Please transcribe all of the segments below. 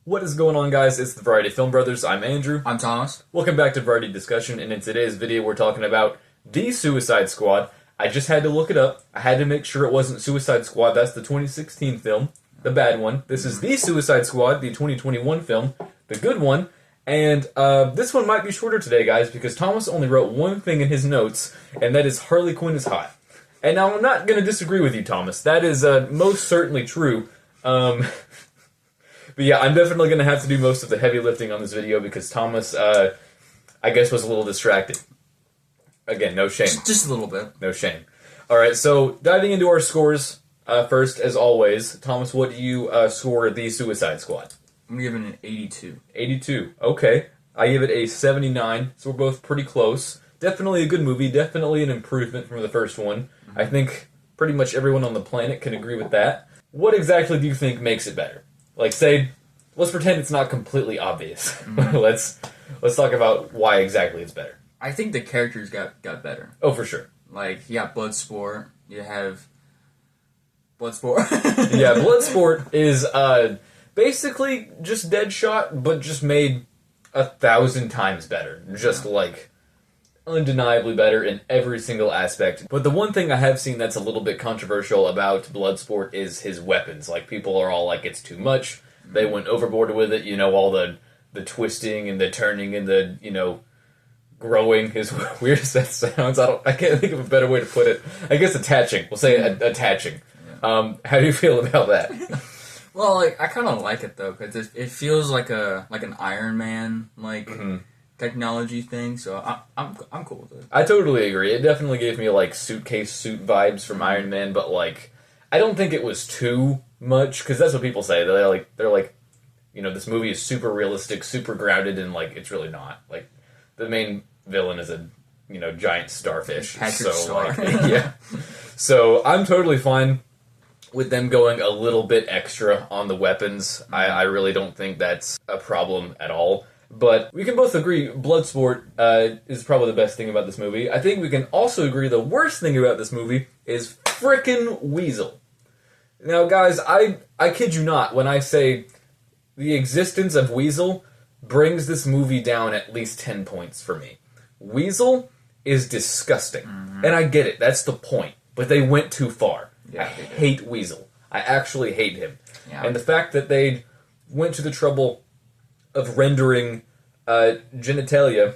What is going on, guys? It's the Variety Film Brothers. I'm Andrew. I'm Thomas. Welcome back to Variety Discussion, and in today's video we're talking about The Suicide Squad. I just had to look it up. I had to make sure it wasn't Suicide Squad. That's the 2016 film, the bad one. This is The Suicide Squad, the 2021 film, the good one. And this one might be shorter today, guys, because Thomas only wrote one thing in his notes, and that is Harley Quinn is hot. And now I'm not going to disagree with you, Thomas. That is most certainly true. But yeah, I'm definitely going to have to do most of the heavy lifting on this video because Thomas, I guess, was a little distracted. Again, no shame. Just a little bit. No shame. Alright, so diving into our scores, first, as always, Thomas, what do you score The Suicide Squad? I'm giving it an 82. 82. Okay. I give it a 79, so we're both pretty close. Definitely a good movie, definitely an improvement from the first one. I think pretty much everyone on the planet can agree with that. What exactly do you think makes it better? Like, say, let's pretend it's not completely obvious. Let's talk about why exactly it's better. I think the characters got better. Oh, for sure. Like, you got Bloodsport. You have Bloodsport. Yeah, Bloodsport is basically just Deadshot, but just made 1,000 times better. Just, like, undeniably better in every single aspect. But the one thing I have seen that's a little bit controversial about Bloodsport is his weapons. Like, people are all like, it's too much. They went overboard with it. You know, all the twisting and the turning and the, you know, growing, as weird as that sounds. I can't think of a better way to put it. I guess attaching. We'll say attaching. Yeah. How do you feel about that? Well, like, I kind of like it, though, because it feels like an Iron Man, like... technology thing, so I'm cool with it. I totally agree. It definitely gave me like suitcase suit vibes from Iron Man, but like I don't think it was too much because that's what people say. They're like, you know, this movie is super realistic, super grounded, and like it's really not. Like the main villain is a giant starfish. Patrick Star. Like, yeah. So I'm totally fine with them going a little bit extra on the weapons. I really don't think that's a problem at all. But we can both agree Bloodsport is probably the best thing about this movie. I think we can also agree the worst thing about this movie is frickin' Weasel. Now, guys, I kid you not when I say the existence of Weasel brings this movie down at least 10 points for me. Weasel is disgusting. And I get it, that's the point. But they went too far. Yeah, I hate Weasel. I actually hate him. Yeah. And the fact that they went to the trouble of rendering genitalia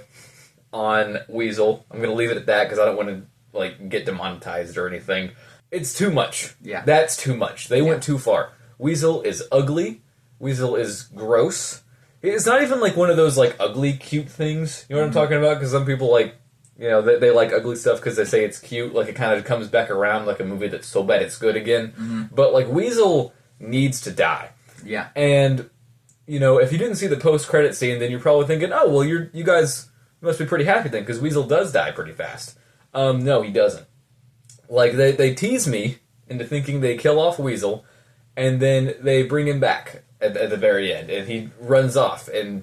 on Weasel. I'm going to leave it at that because I don't want to like get demonetized or anything. It's too much. Yeah. That's too much. They went too far. Weasel is ugly. Weasel is gross. It's not even like one of those like ugly cute things. You know what I'm talking about? Because some people like, you know, they like ugly stuff because they say it's cute. Like it kind of comes back around like a movie that's so bad it's good again. But like Weasel needs to die. Yeah. And you know, if you didn't see the post-credit scene, then you're probably thinking, oh, well, you guys must be pretty happy then, because Weasel does die pretty fast. No, he doesn't. Like, they tease me into thinking they kill off Weasel, and then they bring him back at the very end, and he runs off, and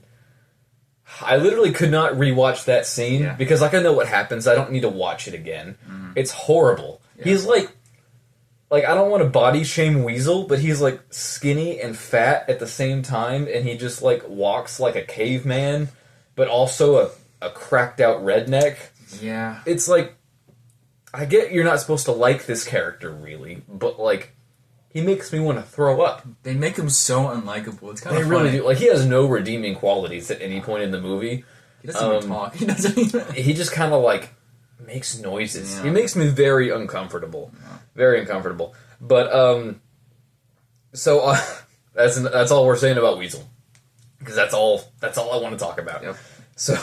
I literally could not rewatch that scene, because, like, I know what happens, I don't need to watch it again. It's horrible. Yeah. He's like, I don't want to body shame Weasel, but he's, like, skinny and fat at the same time, and he just, like, walks like a caveman, but also a cracked-out redneck. Yeah. It's, like, I get you're not supposed to like this character, really, but, like, he makes me want to throw up. They make him so unlikable. It's kind of funny. They really do. Like, he has no redeeming qualities at any point in the movie. He doesn't even talk. He doesn't even... He just kind of, like, makes noises. Yeah. He makes me very uncomfortable. Yeah. Very uncomfortable. But, so, that's all we're saying about Weasel. Because that's all I want to talk about. Yep. So,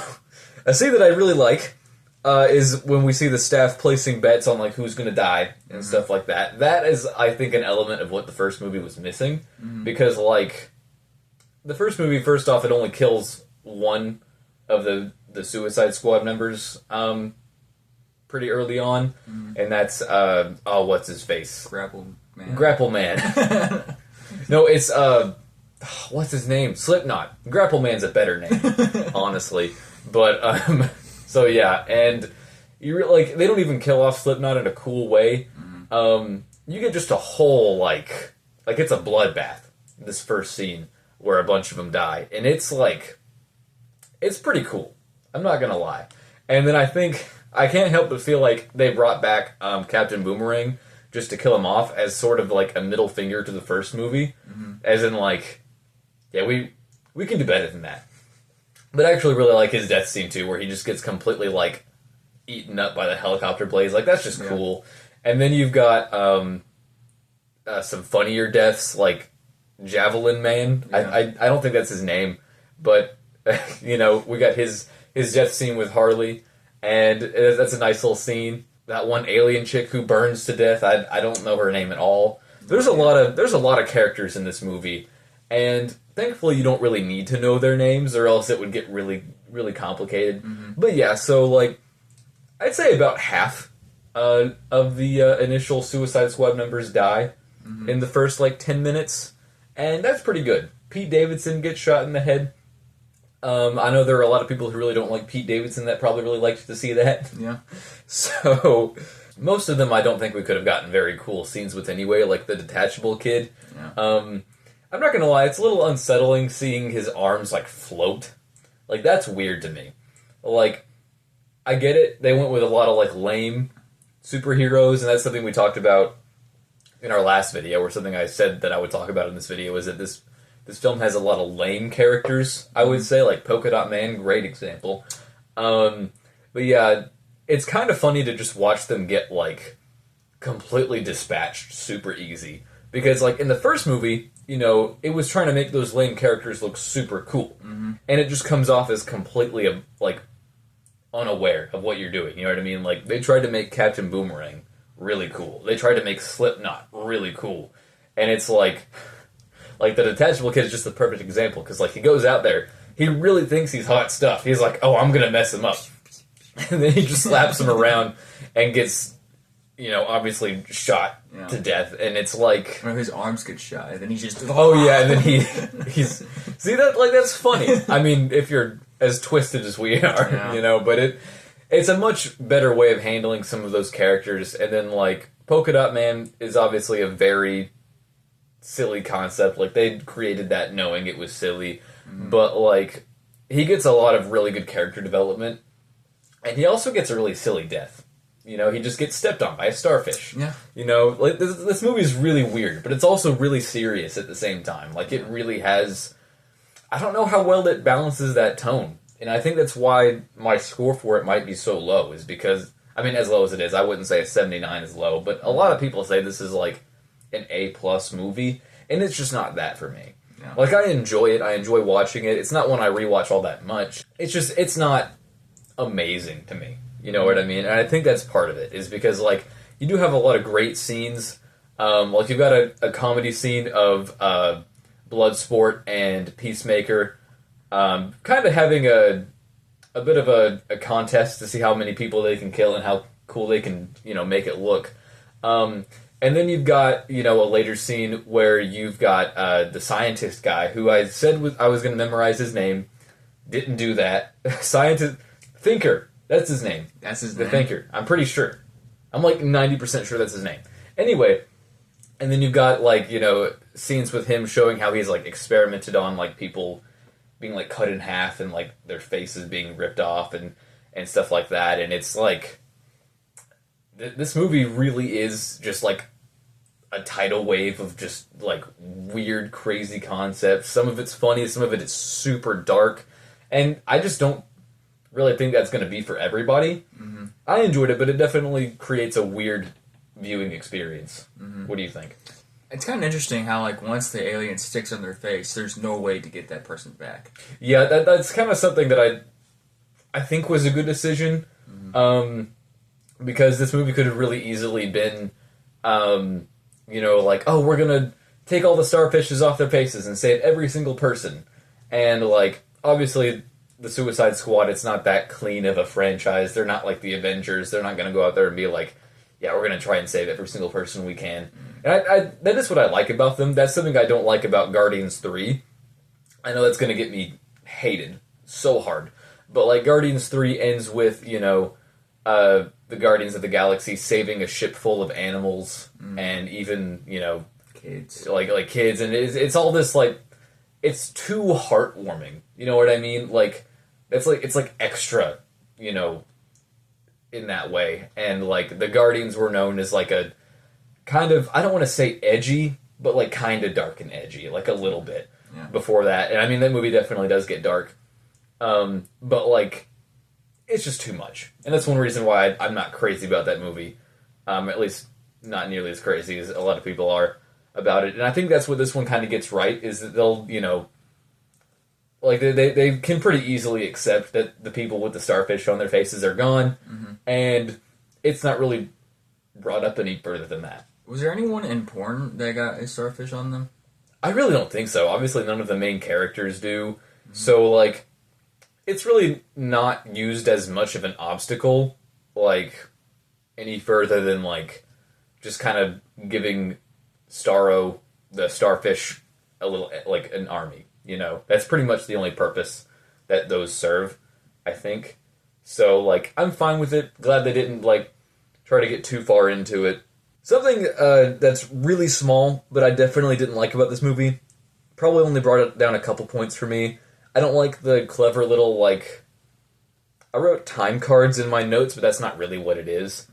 a scene that I really like, is when we see the staff placing bets on, like, who's gonna die and stuff like that. That is, I think, an element of what the first movie was missing. Because, like, the first movie, first off, it only kills one of the Suicide Squad members, pretty early on, and that's what's his face? Grapple Man. No, it's what's his name? Slipknot. Grapple Man's a better name, honestly. But so yeah, and you like they don't even kill off Slipknot in a cool way. You get just a whole like it's a bloodbath. This first scene where a bunch of them die, and it's like, it's pretty cool. I'm not gonna lie. And then I can't help but feel like they brought back Captain Boomerang just to kill him off as sort of like a middle finger to the first movie, as in like, yeah, we can do better than that. But I actually really like his death scene too, where he just gets completely like eaten up by the helicopter blades. Like, that's just cool. And then you've got some funnier deaths, like Javelin Man. Yeah. I don't think that's his name, but we got his death scene with Harley, and that's a nice little scene. That one alien chick who burns to death, I don't know her name at all. There's a lot of characters in this movie, and thankfully you don't really need to know their names, or else it would get really, really complicated. But yeah, so like, I'd say about half of the initial Suicide Squad members die in the first like 10 minutes, and that's pretty good. Pete Davidson gets shot in the head. I know there are a lot of people who really don't like Pete Davidson that probably really liked to see that. Yeah. So, most of them I don't think we could have gotten very cool scenes with anyway, like the detachable kid. Yeah. I'm not gonna lie, it's a little unsettling seeing his arms like float. Like, that's weird to me. Like, I get it, they went with a lot of like lame superheroes, and that's something we talked about in our last video, or something I said that I would talk about in this video, is that this film has a lot of lame characters, I would say, like Polka Dot Man, great example. But yeah, it's kind of funny to just watch them get, like, completely dispatched super easy. Because, like, in the first movie, it was trying to make those lame characters look super cool. And it just comes off as completely, like, unaware of what you're doing, you know what I mean? Like, they tried to make Captain Boomerang really cool. They tried to make Slipknot really cool. And it's like the detachable kid is just the perfect example, because, like, he goes out there, he really thinks he's hot stuff. He's like, oh, I'm gonna mess him up. And then he just slaps him around and gets, obviously shot to death. And it's like, or his arms get shot, and then he's just, oh yeah, and then he's see that, like, that's funny. I mean, if you're as twisted as we are, but it's a much better way of handling some of those characters. And then, like, Polka Dot Man is obviously a very silly concept. Like, they created that knowing it was silly, but, like, he gets a lot of really good character development, and he also gets a really silly death. He just gets stepped on by a starfish. Yeah. Like, this movie is really weird, but it's also really serious at the same time. Like, it really has, I don't know how well it balances that tone. And I think that's why my score for it might be so low, is because, I mean, as low as it is, I wouldn't say a 79 is low, but a lot of people say this is like an A-plus movie, and it's just not that for me. Yeah. Like, I enjoy it, I enjoy watching it. It's not one I rewatch all that much. It's not amazing to me. You know what I mean? And I think that's part of it, is because, like, you do have a lot of great scenes. Like, you've got a comedy scene of Bloodsport and Peacemaker kind of having a bit of a contest to see how many people they can kill and how cool they can, make it look. And then you've got, a later scene where you've got the scientist guy, who I said I was going to memorize his name. Didn't do that. Thinker. That's his name. That's his name? The Thinker. I'm pretty sure. I'm like 90% sure that's his name. Anyway, and then you've got, like, scenes with him showing how he's, like, experimented on, like, people being, like, cut in half and, like, their faces being ripped off and stuff like that. And it's like, this movie really is just, like, a tidal wave of just, like, weird, crazy concepts. Some of it's funny, some of it is super dark, and I just don't really think that's going to be for everybody. I enjoyed it, but it definitely creates a weird viewing experience. What do you think? It's kind of interesting how, like, once the alien sticks on their face, there's no way to get that person back. Yeah, that's kind of something that I think was a good decision, because this movie could have really easily been, like, oh, we're gonna take all the starfishes off their faces and save every single person. And, like, obviously, the Suicide Squad, it's not that clean of a franchise. They're not like the Avengers. They're not going to go out there and be like, yeah, we're going to try and save every single person we can. And that is what I like about them. That's something I don't like about Guardians 3. I know that's going to get me hated so hard. But, like, Guardians 3 ends with, the Guardians of the Galaxy saving a ship full of animals and even, kids. Like kids. And it's all this, like, it's too heartwarming. You know what I mean? Like it's like extra, you know, in that way. And like the Guardians were known as like a kind of, I don't want to say edgy, but like kind of dark and edgy, like a little bit before that. And I mean, that movie definitely does get dark. But like, it's just too much. And that's one reason why I'm not crazy about that movie. At least not nearly as crazy as a lot of people are about it. And I think that's what this one kind of gets right, is that they'll, you know, like they can pretty easily accept that the people with the starfish on their faces are gone, and it's not really brought up any further than that. Was there anyone important that got a starfish on them? I really don't think so. Obviously, none of the main characters do. So, like, it's really not used as much of an obstacle, like, any further than, like, just kind of giving Starro, the starfish, a little, like, an army, you know? That's pretty much the only purpose that those serve, I think. So, like, I'm fine with it. Glad they didn't, like, try to get too far into it. Something that's really small, but I definitely didn't like about this movie, probably only brought it down a couple points for me. I don't like the clever little, like, I wrote time cards in my notes, but that's not really what it is.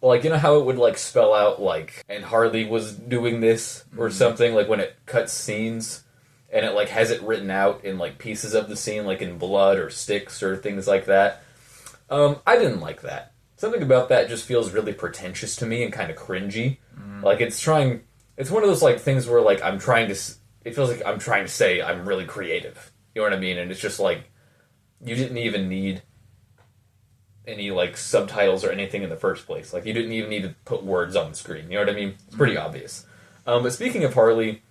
Like, you know how it would, like, spell out, like, and Harley was doing this, or something, like, when it cuts scenes, and it, like, has it written out in, like, pieces of the scene, like, in blood or sticks or things like that. I didn't like that. Something about that just feels really pretentious to me and kind of cringy. Like, it's one of those, like, things where, like, it feels like I'm trying to say I'm really creative. You know what I mean? And it's just, like, you didn't even need any, like, subtitles or anything in the first place. Like, you didn't even need to put words on the screen. You know what I mean? It's pretty obvious. But speaking of Harley,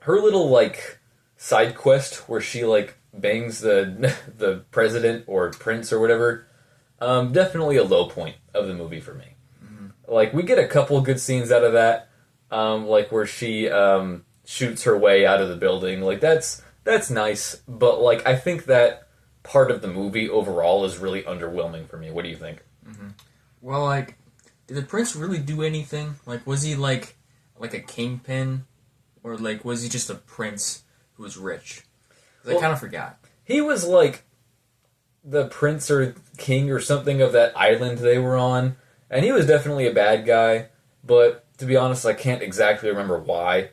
her little, like, side quest where she, like, bangs the president or prince or whatever, definitely a low point of the movie for me. Like, we get a couple good scenes out of that, like where she shoots her way out of the building. Like, that's nice, but, like, I think that part of the movie overall is really underwhelming for me. What do you think? Well, like, did the prince really do anything? Like, was he, like a kingpin? Or, like, was he just a prince who was rich? 'Cause I kind of forgot. He was, like, the prince or king or something of that island they were on, and he was definitely a bad guy, but to be honest, I can't exactly remember why.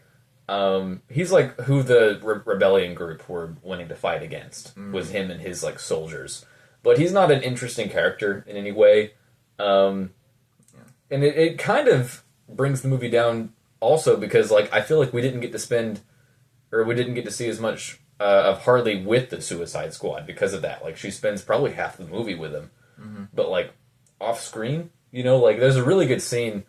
He's like who the rebellion group were wanting to fight against, was him and his, like, soldiers, but he's not an interesting character in any way, and it kind of brings the movie down also because, like, I feel like we didn't get to see as much of Harley with the Suicide Squad because of that. Like, she spends probably half the movie with him, but, like, off screen, you know, like, there's a really good scene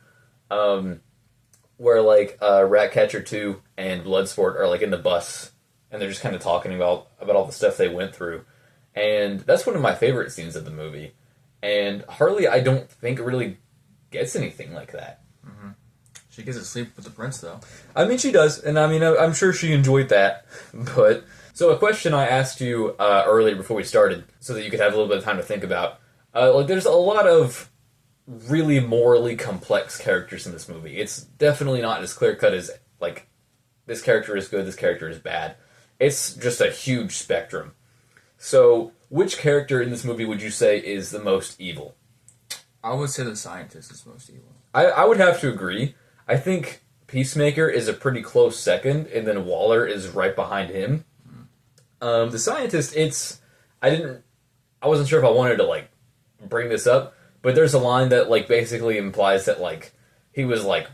where, like, Ratcatcher 2 and Bloodsport are, like, in the bus, and they're just kind of talking about all the stuff they went through, and that's one of my favorite scenes of the movie. And Harley, I don't think really gets anything like that. She gets to sleep with the prince, though. I mean, she does, and I mean, I'm sure she enjoyed that, but... So a question I asked you earlier before we started, so that you could have a little bit of time to think about, like, there's a lot of really morally complex characters in this movie. It's definitely not as clear-cut as, like, this character is good, this character is bad. It's just a huge spectrum. So, which character in this movie would you say is the most evil? I would say the scientist is most evil. I would have to agree. I think Peacemaker is a pretty close second, and then Waller is right behind him. The scientist, I wasn't sure if I wanted to, like, bring this up, but there's a line that, like, basically implies that, like, he was, like,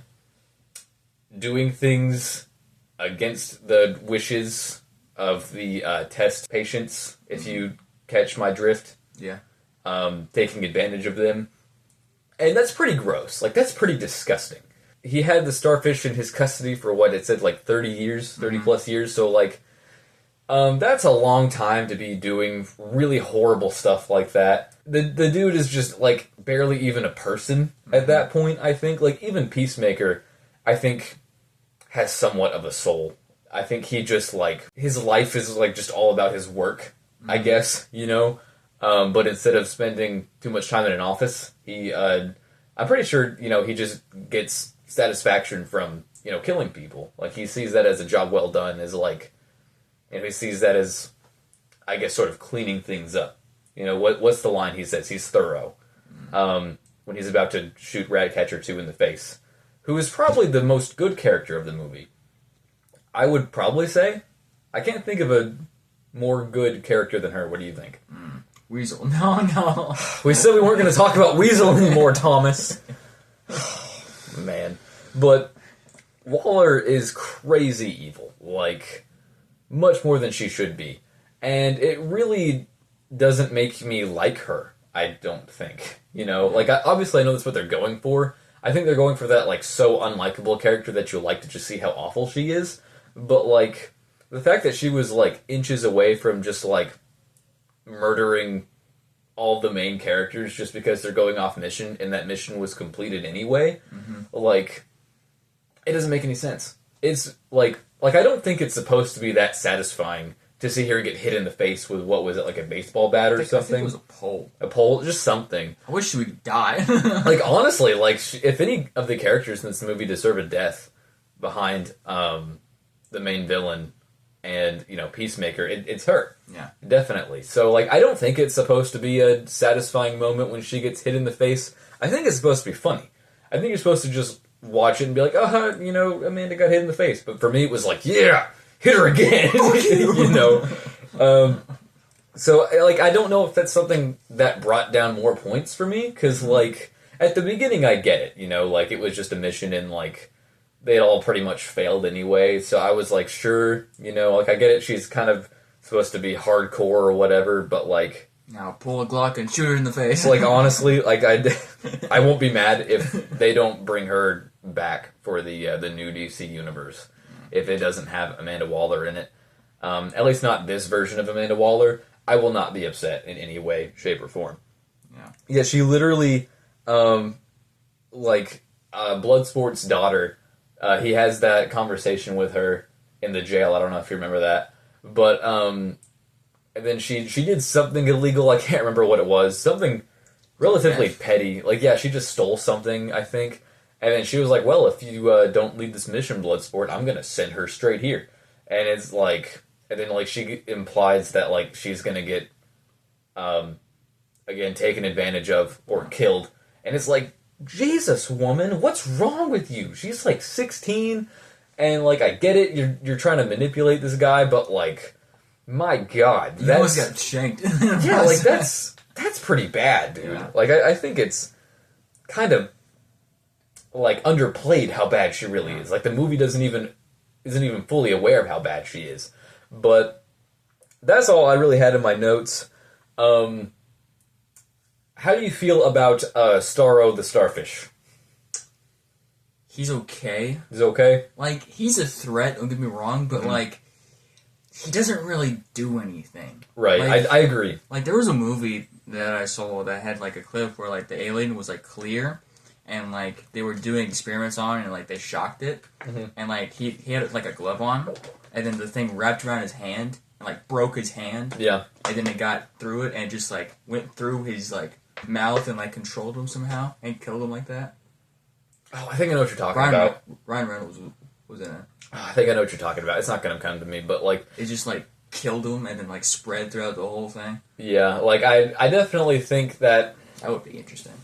doing things against the wishes of the test patients, if you catch my drift. Yeah. Taking advantage of them. And that's pretty gross. Like, that's pretty disgusting. He had the starfish in his custody for, what, it said, like, 30 years, 30 plus years, so, like, that's a long time to be doing really horrible stuff like that. The dude is just, like, barely even a person at that point, I think. Like, even Peacemaker, I think, has somewhat of a soul. I think he just, like, his life is, like, just all about his work, I guess, you know? But instead of spending too much time in an office, I'm pretty sure, you know, he just gets satisfaction from, you know, killing people. Like, he sees that as a job well done, as, like, and he sees that as, I guess, sort of cleaning things up. You know, what's the line he says? He's thorough. When he's about to shoot Ratcatcher 2 in the face, who is probably the most good character of the movie. I would probably say. I can't think of a more good character than her. What do you think? Weasel. No. We said we weren't going to talk about Weasel anymore, Thomas. Man. But Waller is crazy evil. Like, much more than she should be. And it really doesn't make me like her, I don't think. You know, like, obviously I know that's what they're going for. I think they're going for that, like, so unlikable character that you like to just see how awful she is. But, like, the fact that she was, like, inches away from just, like, murdering all the main characters just because they're going off mission, and that mission was completed anyway, like, it doesn't make any sense. It's, like, I don't think it's supposed to be that satisfying to see her get hit in the face with, what was it, like a baseball bat or something? I think it was a pole. A pole? Just something. I wish she would die. Like, honestly, like, if any of the characters in this movie deserve a death behind the main villain and, you know, Peacemaker, it's her. Yeah. Definitely. So, like, I don't think it's supposed to be a satisfying moment when she gets hit in the face. I think it's supposed to be funny. I think you're supposed to just watch it and be like, oh, you know, Amanda got hit in the face. But for me, it was like, yeah! Hit her again, you know. So, like, I don't know if that's something that brought down more points for me, because, like, at the beginning I get it, you know, like, it was just a mission and, like, they'd all pretty much failed anyway, so I was like, sure, you know, like, I get it, she's kind of supposed to be hardcore or whatever, but, like... Now pull a Glock and shoot her in the face. Like, honestly, like, I won't be mad if they don't bring her back for the new DC universe. If it doesn't have Amanda Waller in it. At least not this version of Amanda Waller. I will not be upset in any way, shape, or form. Yeah, she literally, Bloodsport's daughter, he has that conversation with her in the jail. I don't know if you remember that. But, and then she did something illegal. I can't remember what it was. Something relatively petty. Like, yeah, she just stole something, I think. And then she was like, well, if you don't lead this mission, Bloodsport, I'm going to send her straight here. And it's like... And then, like, she implies that, like, she's going to get, again, taken advantage of or killed. And it's like, Jesus, woman, what's wrong with you? She's, like, 16, and, like, I get it, you're trying to manipulate this guy, but, like, my God. You almost got shanked. Yeah, like, that's pretty bad, dude. Yeah. Like, I think it's kind of, like, underplayed how bad she really is. Like, the movie isn't even fully aware of how bad she is. But that's all I really had in my notes. How do you feel about Starro the Starfish? He's okay. He's okay? Like, he's a threat, don't get me wrong, but, like, he doesn't really do anything. Right, like, I agree. Like, there was a movie that I saw that had, like, a clip where, like, the alien was, like, clear, and, like, they were doing experiments on it, and, like, they shocked it, and, like, he had, like, a glove on, and then the thing wrapped around his hand and, like, broke his hand. Yeah. And then it got through it and just, like, went through his, like, mouth and, like, controlled him somehow and killed him like that. Oh, I think I know what you're talking about. Ryan Reynolds was in it. Oh, I think I know what you're talking about. It's not going to come to me, but, like... It just, like, killed him and then, like, spread throughout the whole thing. Yeah, like, I definitely think that... That would be interesting.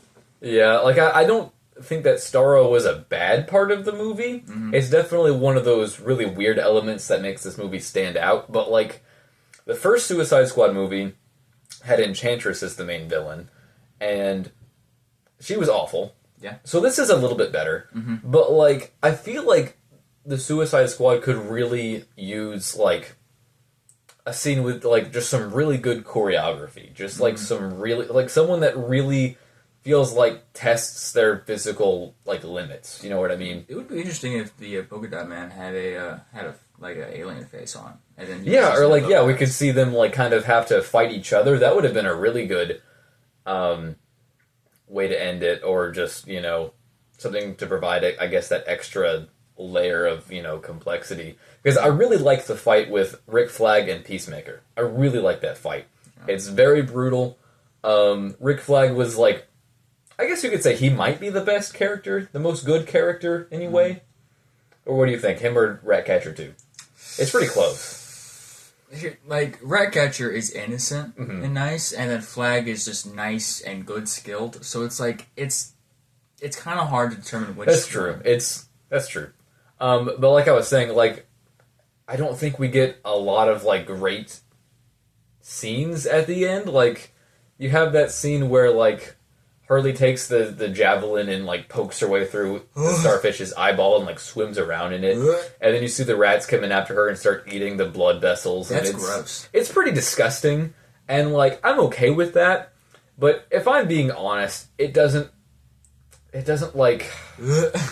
Yeah, like, I don't think that Starro was a bad part of the movie. It's definitely one of those really weird elements that makes this movie stand out, but, like, the first Suicide Squad movie had Enchantress as the main villain, and she was awful. Yeah. So this is a little bit better, but, like, I feel like the Suicide Squad could really use, like, a scene with, like, just some really good choreography. Just, like, some really... Like, someone that really feels like tests their physical, like, limits. You know what I mean? It would be interesting if the Polka Dot Man had a like, an alien face on. And then yeah, or, like, yeah, we could see them, like, kind of have to fight each other. That would have been a really good way to end it, or just, you know, something to provide, I guess, that extra layer of, you know, complexity. Because I really like the fight with Rick Flag and Peacemaker. I really like that fight. Yeah. It's very brutal. Rick Flag was, like, I guess you could say he might be the best character, the most good character, anyway. Or what do you think, him or Ratcatcher 2? It's pretty close. like Ratcatcher is innocent and nice, and then Flag is just nice and good skilled. So it's like it's kind of hard to determine which. That's true. That's true. But like I was saying, like I don't think we get a lot of like great scenes at the end. Like you have that scene where like Hurley takes the javelin and like pokes her way through the starfish's eyeball and like swims around in it, and then you see the rats come in after her and start eating the blood vessels. That's and gross. It's pretty disgusting, and like I'm okay with that. But if I'm being honest, it doesn't like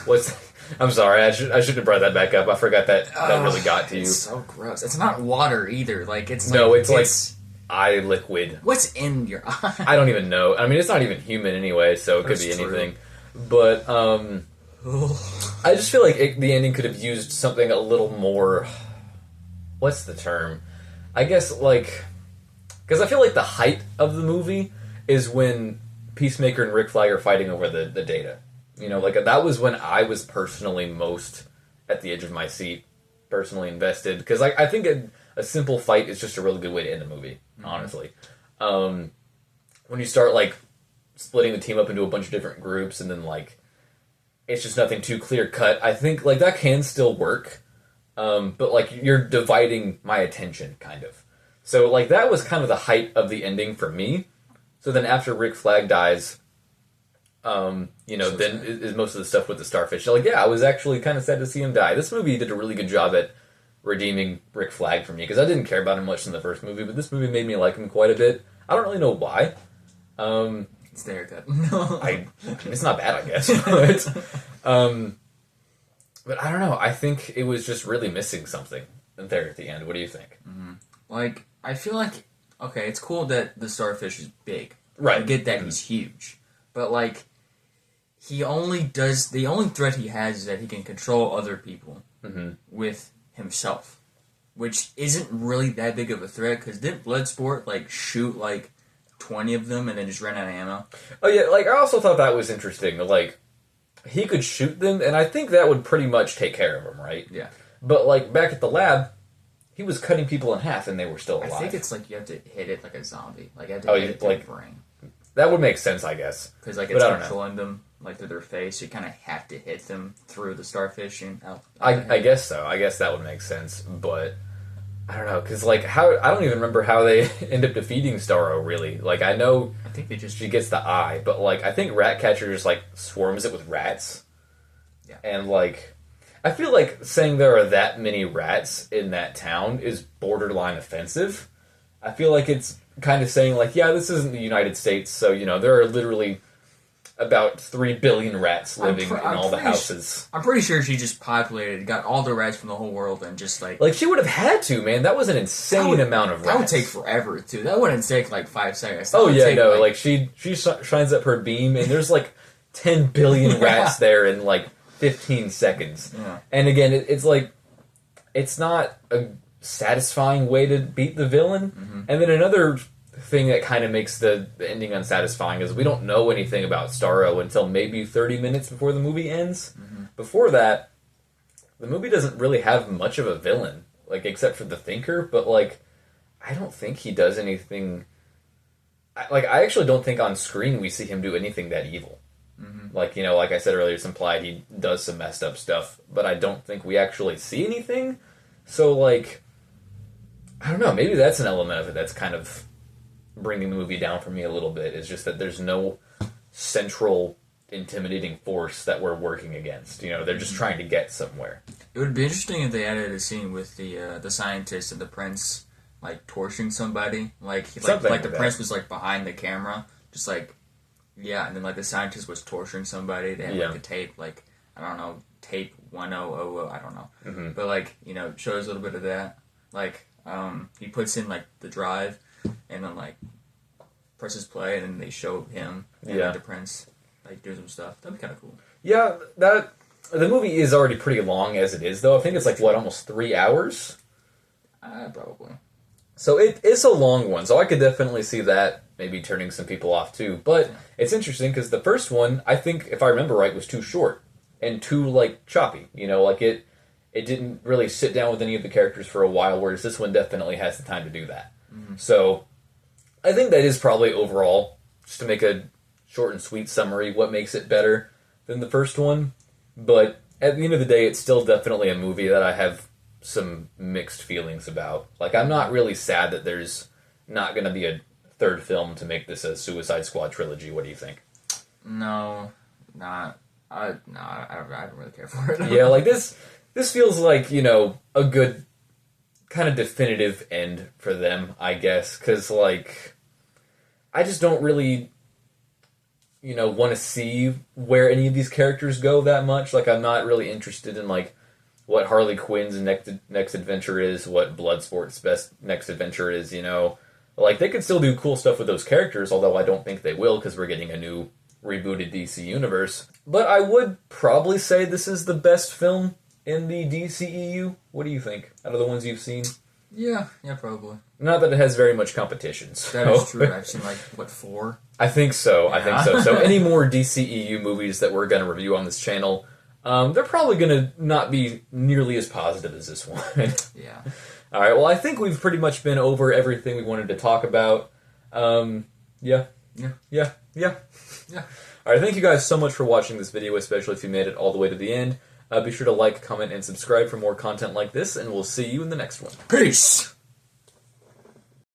what's. I'm sorry, I should have brought that back up. I forgot that really got to you. It's so gross. It's not water either. Like it's no, like, it's like eye liquid. What's in your eye? I don't even know. I mean, it's not even human anyway, so it could be anything. But I just feel like the ending could have used something a little more. What's the term? I guess like because I feel like the height of the movie is when Peacemaker and Rick Flag are fighting over the data. You know, like that was when I was personally most at the edge of my seat, personally invested, because I think a simple fight is just a really good way to end a movie, honestly. When you start like splitting the team up into a bunch of different groups and then like it's just nothing too clear cut, I think like that can still work, but like you're dividing my attention kind of. So like that was kind of the height of the ending for me. So then after Rick Flag dies, then is most of the stuff with the starfish. Like, yeah, I was actually kind of sad to see him die. This movie did a really good job at redeeming Rick Flag for me, because I didn't care about him much in the first movie, but this movie made me like him quite a bit. I don't really know why. It's the haircut. It's not bad, I guess. But I don't know. I think it was just really missing something there at the end. What do you think? Mm-hmm. Like, I feel like, okay, it's cool that the starfish is big. Right. I get that he's huge. But, like, the only threat he has is that he can control other people with himself, which isn't really that big of a threat, because didn't Bloodsport, like, shoot, like, 20 of them and then just ran out of ammo? Oh, yeah, like, I also thought that was interesting. Like, he could shoot them, and I think that would pretty much take care of him, right? Yeah. But, like, back at the lab, he was cutting people in half and they were still alive. I think it's like you have to hit it like a zombie. Like, you have to hit it to the brain. That would make sense, I guess. Because, like, it's controlling them, like, through their face. So you kind of have to hit them through the starfish and out. I guess so. I guess that would make sense. But, I don't know. Because, like, I don't even remember how they end up defeating Starro, really. Like, I know I think she gets the eye. But, like, I think Ratcatcher just, like, swarms it with rats. Yeah. And, like, I feel like saying there are that many rats in that town is borderline offensive. I feel like it's kind of saying, like, yeah, this isn't the United States, so, you know, there are literally about 3 billion rats living in all the houses. I'm pretty sure she just got all the rats from the whole world and just, like... Like, she would have had to, man. That was an insane amount of rats. That would take forever, too. That wouldn't take, like, 5 seconds. Oh, yeah, no. Like, she shines up her beam, and there's, like, 10 billion rats there in, like, 15 seconds. Yeah. And again, it's like, it's not a satisfying way to beat the villain. Mm-hmm. And then another thing that kind of makes the ending unsatisfying is we don't know anything about Starro until maybe 30 minutes before the movie ends. Mm-hmm. Before that, the movie doesn't really have much of a villain, like, except for the Thinker, but, like, I don't think he does anything... I actually don't think on screen we see him do anything that evil. Mm-hmm. Like, you know, like I said earlier, it's implied he does some messed up stuff, but I don't think we actually see anything. So, like, I don't know, maybe that's an element of it that's kind of bringing the movie down for me a little bit, is just that there's no central intimidating force that we're working against. You know, they're just trying to get somewhere. It would be interesting if they added a scene with the scientist and the prince, like, torching somebody. Like the prince was, like, behind the camera, just, like, yeah, and then, like, the scientist was torturing somebody. They had, like, the tape, like, I don't know, tape 1000, I don't know. Mm-hmm. But, like, you know, shows a little bit of that. Like, he puts in, like, the drive, and then, like, presses play, and then they show him and like, the prince, like, do some stuff. That'd be kind of cool. Yeah, the movie is already pretty long as it is, though. I think it's, like, almost 3 hours? Probably. So it's a long one, so I could definitely see that maybe turning some people off too. But it's interesting because the first one, I think, if I remember right, was too short and too, like, choppy. You know, like, it it didn't really sit down with any of the characters for a while, whereas this one definitely has the time to do that. So, I think that is probably overall, just to make a short and sweet summary, what makes it better than the first one. But at the end of the day, it's still definitely a movie that I have some mixed feelings about. Like, I'm not really sad that there's not going to be a third film to make this a Suicide Squad trilogy. What do you think? No, not. I don't really care for it. Yeah, like this feels like, you know, a good kind of definitive end for them, I guess. Because, like, I just don't really, you know, want to see where any of these characters go that much. Like, I'm not really interested in, like, what Harley Quinn's next adventure is, what Bloodsport's next adventure is, you know. Like, they could still do cool stuff with those characters, although I don't think they will, because we're getting a new rebooted DC universe. But I would probably say this is the best film in the DCEU. What do you think, out of the ones you've seen? Yeah, probably. Not that it has very much competition. So. That is true. I've seen, like, what, 4? I think so. Yeah. I think so. So any more DCEU movies that we're going to review on this channel, they're probably going to not be nearly as positive as this one. Yeah. All right. Well, I think we've pretty much been over everything we wanted to talk about. Yeah. All right. Thank you guys so much for watching this video, especially if you made it all the way to the end. Be sure to like, comment, and subscribe for more content like this, and we'll see you in the next one. Peace!